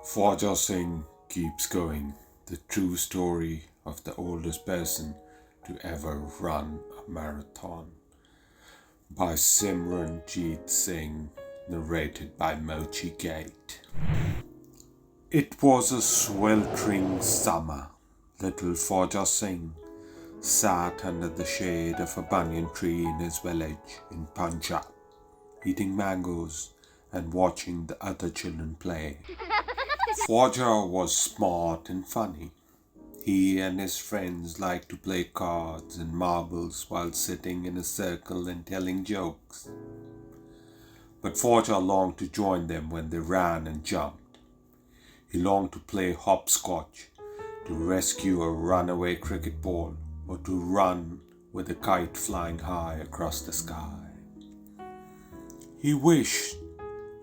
Fauja Singh Keeps Going, the true story of the oldest person to ever run a marathon, by Simran Jeet Singh, narrated by Mochi Gate. It was a sweltering summer. Little Fauja Singh sat under the shade of a banyan tree in his village in Punjab, eating mangoes and watching the other children play. Fauja was smart and funny. He and his friends liked to play cards and marbles while sitting in a circle and telling jokes. But Fauja longed to join them when they ran and jumped. He longed to play hopscotch, to rescue a runaway cricket ball, or to run with a kite flying high across the sky. He wished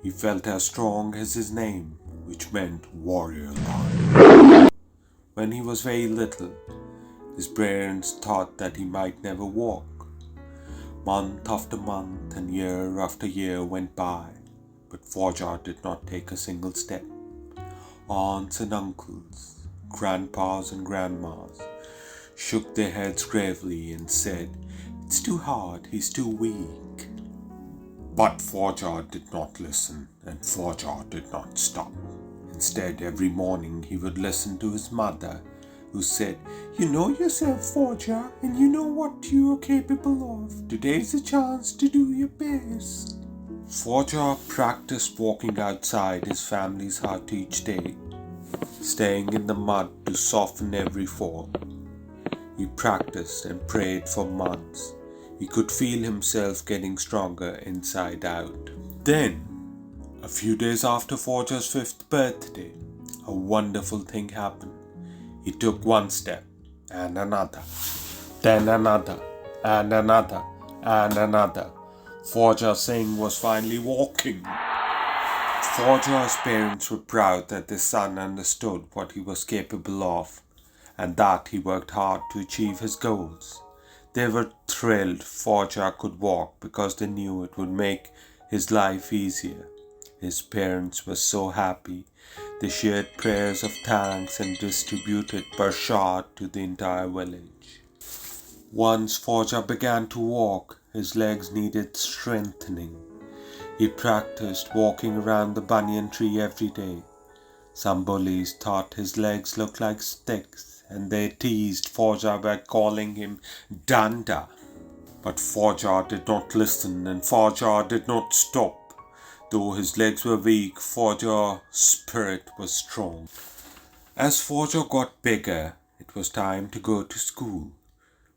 he felt as strong as his name, which meant warrior lion. When he was very little, his parents thought that he might never walk. Month after month and year after year went by, but Fauja did not take a single step. Aunts and uncles, grandpas and grandmas shook their heads gravely and said, "It's too hard, he's too weak." But Fauja did not listen, and Fauja did not stop. Instead, every morning he would listen to his mother, who said, "You know yourself, Fauja, and you know what you are capable of. Today's a chance to do your best." Fauja practiced walking outside his family's hut each day, staying in the mud to soften every fall. He practiced and prayed for months. He could feel himself getting stronger inside out. Then, a few days after Fauja's 5th birthday, a wonderful thing happened. He took one step, and another, then another, and another, and another. Fauja Singh was finally walking. Fauja's parents were proud that their son understood what he was capable of, and that he worked hard to achieve his goals. They were thrilled Fauja could walk because they knew it would make his life easier. His parents were so happy. They shared prayers of thanks and distributed prasad to the entire village. Once Fauja began to walk, his legs needed strengthening. He practiced walking around the banyan tree every day. Some bullies thought his legs looked like sticks, and they teased Fauja by calling him Danda. But Fauja did not listen, and Fauja did not stop. Though his legs were weak, Fauja's spirit was strong. As Fauja got bigger, it was time to go to school.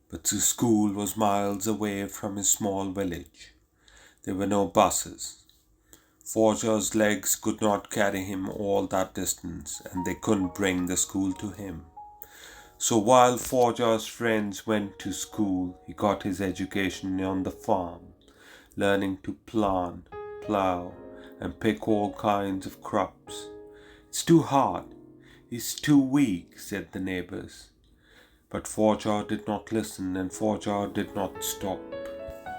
But the school was miles away from his small village. There were no buses. Fauja's legs could not carry him all that distance, and they couldn't bring the school to him. So while Fauja's friends went to school, he got his education on the farm, learning to plant, plow, and pick all kinds of crops. "It's too hard. He's too weak," said the neighbors. But Fauja did not listen, and Fauja did not stop.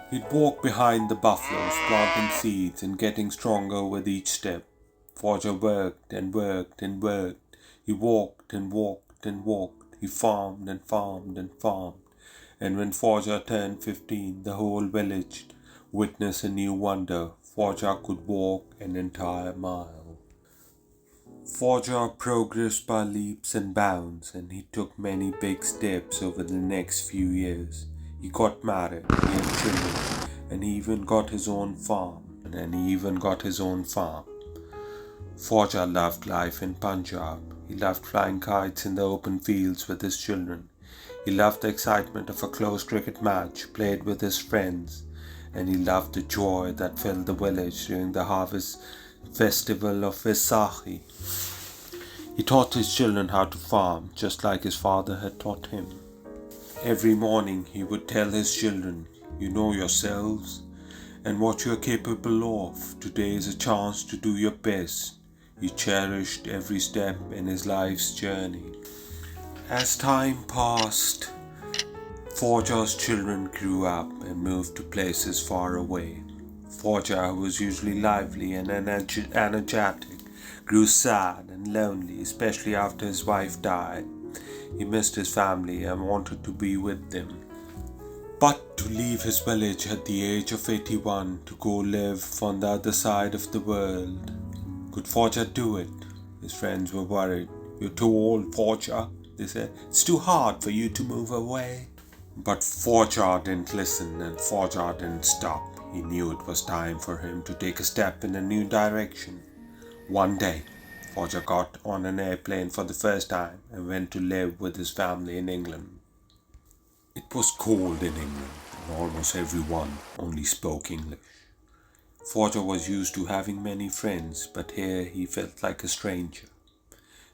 He'd walk behind the buffaloes, planting seeds and getting stronger with each step. Fauja worked and worked and worked. He walked and walked and walked. He farmed and farmed and farmed. And when Fauja turned 15, the whole village witnessed a new wonder. Fauja could walk an entire mile. Fauja progressed by leaps and bounds, and he took many big steps over the next few years. He got married, he had children, and he even got his own farm. Fauja loved life in Punjab. He loved flying kites in the open fields with his children. He loved the excitement of a close cricket match played with his friends, and he loved the joy that filled the village during the harvest festival of Vaisakhi. He taught his children how to farm, just like his father had taught him. Every morning he would tell his children, "You know yourselves and what you are capable of. Today is a chance to do your best." He cherished every step in his life's journey. As time passed, Fauja's children grew up and moved to places far away. Fauja, who was usually lively and energetic, grew sad and lonely, especially after his wife died. He missed his family and wanted to be with them. But to leave his village at the age of 81 to go live on the other side of the world, could Fauja do it? His friends were worried. You're too old, Fauja, they said. It's too hard for you to move away. But Fauja didn't listen and Fauja didn't stop. He knew it was time for him to take a step in a new direction. One day, Fauja got on an airplane for the first time and went to live with his family in England. It was cold in England, and almost everyone only spoke English. Fauja was used to having many friends, but here he felt like a stranger.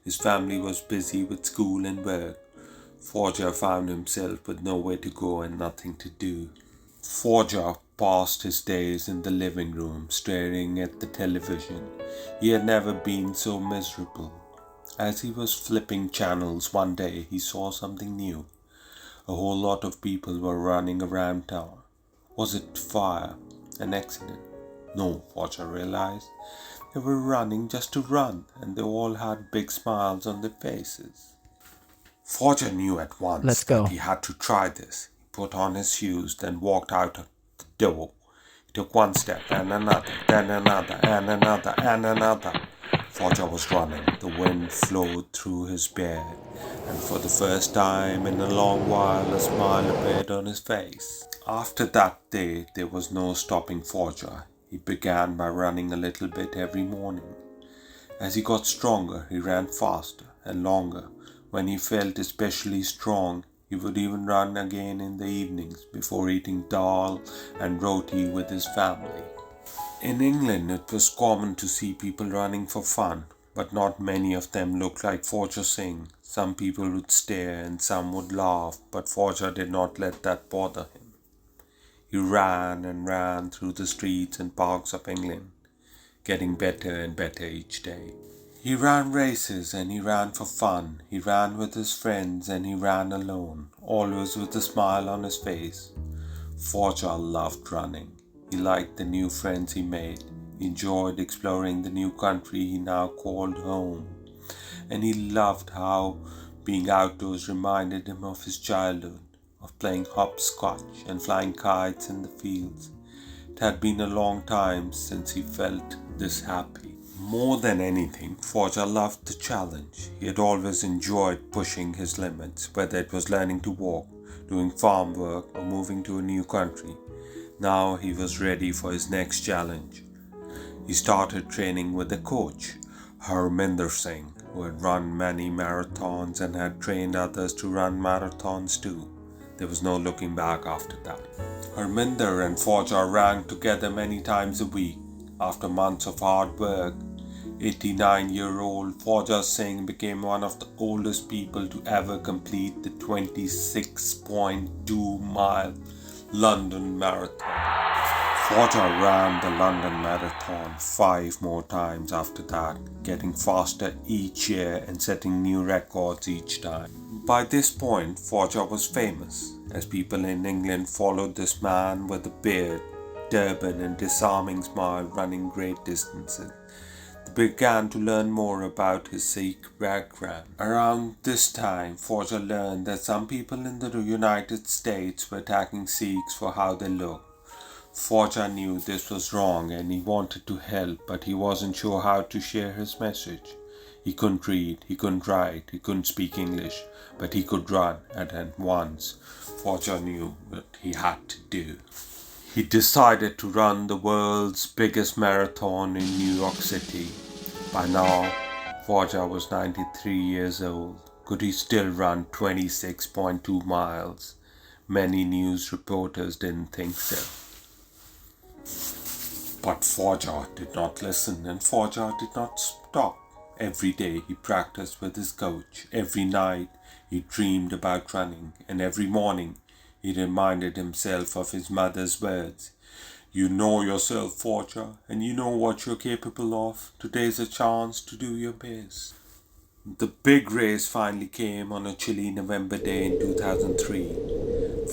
His family was busy with school and work. Fauja found himself with nowhere to go and nothing to do. Fauja passed his days in the living room, staring at the television. He had never been so miserable. As he was flipping channels one day, he saw something new. A whole lot of people were running around town. Was it fire? An accident? No, Fauja realized. They were running just to run, and they all had big smiles on their faces. Fauja knew at once that he had to try this. He put on his shoes, then walked out of the door. He took one step, and another, then another, and another, and another. Fauja was running. The wind flowed through his beard, and for the first time in a long while a smile appeared on his face. After that day, there was no stopping Fauja. He began by running a little bit every morning. As he got stronger, he ran faster and longer. When he felt especially strong, he would even run again in the evenings before eating dal and roti with his family. In England, it was common to see people running for fun, but not many of them looked like Fauja Singh. Some people would stare and some would laugh, but Fauja did not let that bother him. He ran and ran through the streets and parks of England, getting better and better each day. He ran races and he ran for fun. He ran with his friends and he ran alone, always with a smile on his face. Fauja loved running. He liked the new friends he made. He enjoyed exploring the new country he now called home. And he loved how being outdoors reminded him of his childhood, of playing hopscotch and flying kites in the fields. It had been a long time since he felt this happy. More than anything, Fauja loved the challenge. He had always enjoyed pushing his limits, whether it was learning to walk, doing farm work, or moving to a new country. Now he was ready for his next challenge. He started training with a coach, Baljinder Singh, who had run many marathons and had trained others to run marathons too. There was no looking back after that. Baljinder and Fauja ran together many times a week. After months of hard work, 89-year-old Fauja Singh became one of the oldest people to ever complete the 26.2-mile London Marathon. Fauja ran the London Marathon 5 more times after that, getting faster each year and setting new records each time. By this point, Fauja was famous, as people in England followed this man with a beard, turban and disarming smile running great distances. They began to learn more about his Sikh background. Around this time, Fauja learned that some people in the United States were attacking Sikhs for how they looked. Fauja knew this was wrong and he wanted to help, but he wasn't sure how to share his message. He couldn't read, he couldn't write, he couldn't speak English, but he could run, and at once Fauja knew what he had to do. He decided to run the world's biggest marathon in New York City. By now, Fauja was 93 years old. Could he still run 26.2 miles? Many news reporters didn't think so. But Fauja did not listen, and Fauja did not stop. Every day he practiced with his coach. Every night he dreamed about running, and every morning he reminded himself of his mother's words. You know yourself, Fauja, and you know what you're capable of. Today's a chance to do your best. The big race finally came on a chilly November day in 2003.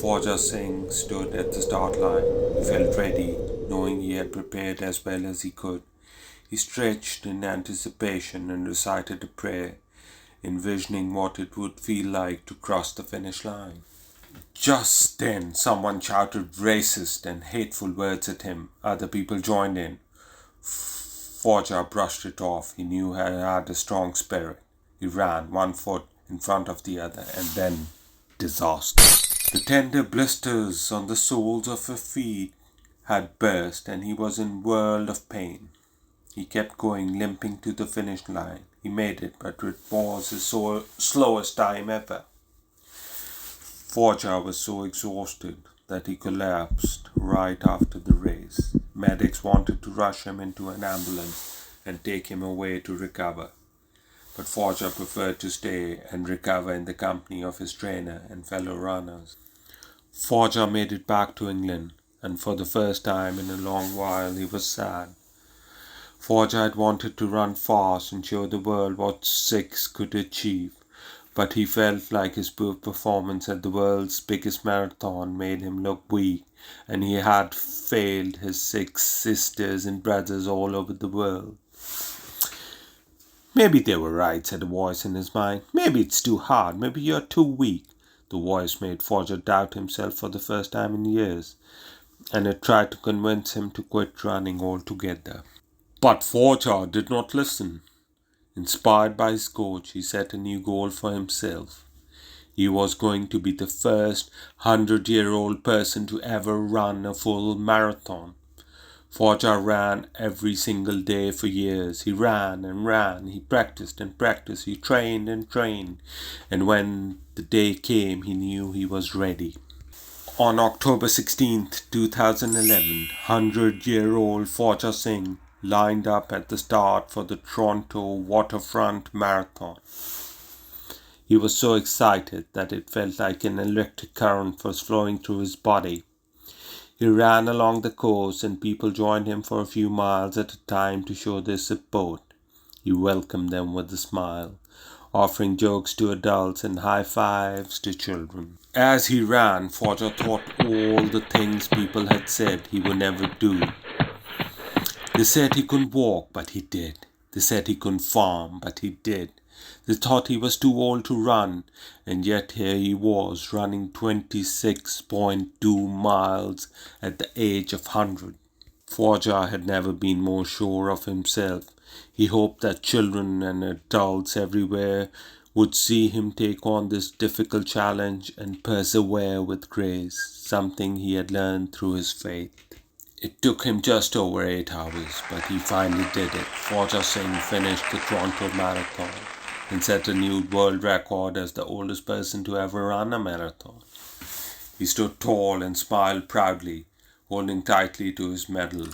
Fauja Singh stood at the start line. He felt ready, knowing he had prepared as well as he could. He stretched in anticipation and recited a prayer, envisioning what it would feel like to cross the finish line. Just then, someone shouted racist and hateful words at him. Other people joined in. Fauja brushed it off. He knew he had a strong spirit. He ran, one foot in front of the other, and then disaster. The tender blisters on the soles of his feet had burst, and he was in a world of pain. He kept going, limping to the finish line. He made it, but it was his slowest time ever. Fauja was so exhausted that he collapsed right after the race. Medics wanted to rush him into an ambulance and take him away to recover. But Fauja preferred to stay and recover in the company of his trainer and fellow runners. Fauja made it back to England, and for the first time in a long while he was sad. Fauja had wanted to run fast and show the world what Sikhs could achieve, but he felt like his poor performance at the world's biggest marathon made him look weak, and he had failed his Sikh sisters and brothers all over the world. "Maybe they were right," said a voice in his mind. "Maybe it's too hard. Maybe you're too weak." The voice made Fauja doubt himself for the first time in years, and it tried to convince him to quit running altogether. But Fauja did not listen. Inspired by his coach, he set a new goal for himself. He was going to be the first 100-year-old person to ever run a full marathon. Fauja ran every single day for years. He ran and ran. He practiced and practiced. He trained and trained. And when the day came, he knew he was ready. On October 16th, 2011, 100-year-old Fauja Singh lined up at the start for the Toronto Waterfront Marathon. He was so excited that it felt like an electric current was flowing through his body. He ran along the course and people joined him for a few miles at a time to show their support. He welcomed them with a smile, offering jokes to adults and high fives to children. As he ran, Fauja thought all the things people had said he would never do. They said he couldn't walk, but he did. They said he couldn't farm, but he did. They thought he was too old to run, and yet here he was, running 26.2 miles at the age of 100. Fauja had never been more sure of himself. He hoped that children and adults everywhere would see him take on this difficult challenge and persevere with grace, something he had learned through his faith. It took him just over 8 hours, but he finally did it. Fauja Singh finished the Toronto Marathon and set a new world record as the oldest person to ever run a marathon. He stood tall and smiled proudly, holding tightly to his medal.